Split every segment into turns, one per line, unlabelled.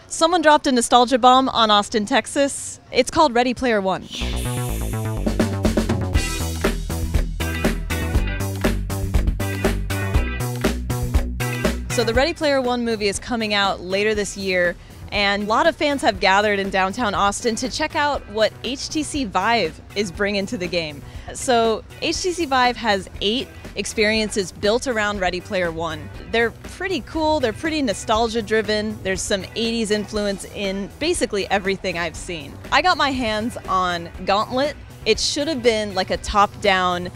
Someone dropped a nostalgia bomb on Austin, Texas. It's called Ready Player One. So the Ready Player One movie is coming out later this year, and a lot of fans have gathered in downtown Austin to check out what HTC Vive is bringing to the game. So HTC Vive has 8 experiences built around Ready Player One. They're pretty cool, they're pretty nostalgia driven, there's some 80s influence in basically everything I've seen. I got my hands on Gauntlet. It should have been like a top-down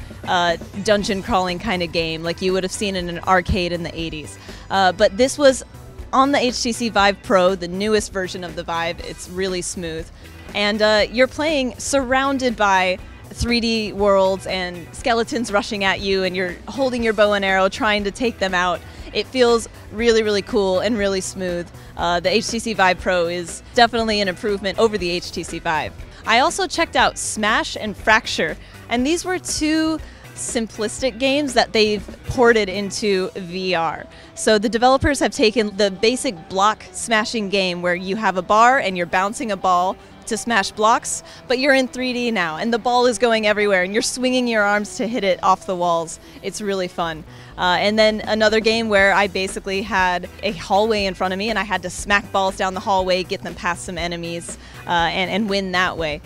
dungeon crawling kind of game like you would have seen in an arcade in the 80s. But this was on the HTC Vive Pro, the newest version of the Vive. It's really smooth. And you're playing surrounded by 3D worlds and skeletons rushing at you, and you're holding your bow and arrow trying to take them out. It feels really, really cool and really smooth. The HTC Vive Pro is definitely an improvement over the HTC Vive. I also checked out Smash and Fracture, and these were 2 simplistic games that they've ported into VR. So the developers have taken the basic block smashing game where you have a bar and you're bouncing a ball to smash blocks, but you're in 3D now and the ball is going everywhere and you're swinging your arms to hit it off the walls. It's really fun. And then another game where I basically had a hallway in front of me and I had to smack balls down the hallway, get them past some enemies, and win that way.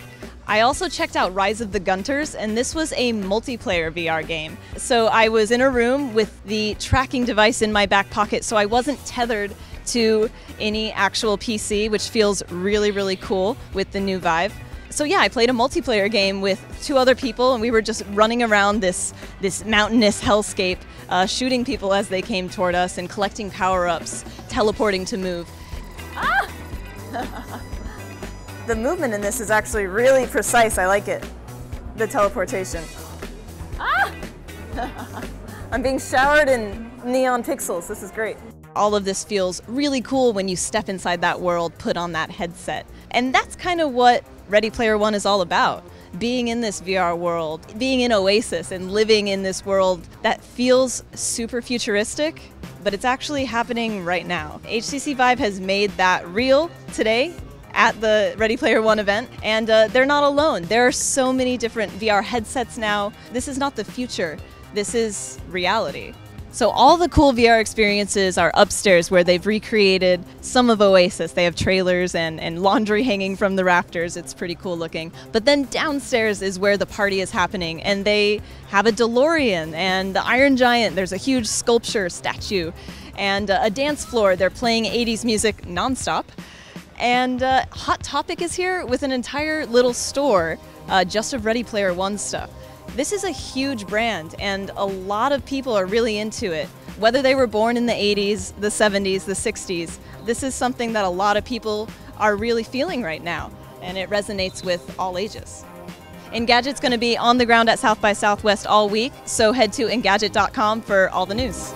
I also checked out Rise of the Gunters, and this was a multiplayer VR game. So I was in a room with the tracking device in my back pocket, so I wasn't tethered to any actual PC, which feels really, really cool with the new Vive. So yeah, I played a multiplayer game with 2 other people, and we were just running around this mountainous hellscape, shooting people as they came toward us and collecting power-ups, teleporting to move. Ah! The movement in this is actually really precise. I like it. The teleportation. Ah! I'm being showered in neon pixels. This is great. All of this feels really cool when you step inside that world, put on that headset. And that's kind of what Ready Player One is all about. Being in this VR world, being in Oasis and living in this world that feels super futuristic, but it's actually happening right now. HTC Vive has made that real today at the Ready Player One event, and they're not alone. There are so many different VR headsets now. This is not the future, this is reality. So all the cool VR experiences are upstairs where they've recreated some of Oasis. They have trailers and laundry hanging from the rafters. It's pretty cool looking. But then downstairs is where the party is happening, and they have a DeLorean and the Iron Giant. There's a huge sculpture statue and a dance floor. They're playing 80s music nonstop. And Hot Topic is here with an entire little store just of Ready Player One stuff. This is a huge brand, and a lot of people are really into it. Whether they were born in the 80s, the 70s, the 60s, this is something that a lot of people are really feeling right now, and it resonates with all ages. Engadget's going to be on the ground at South by Southwest all week, so head to Engadget.com for all the news.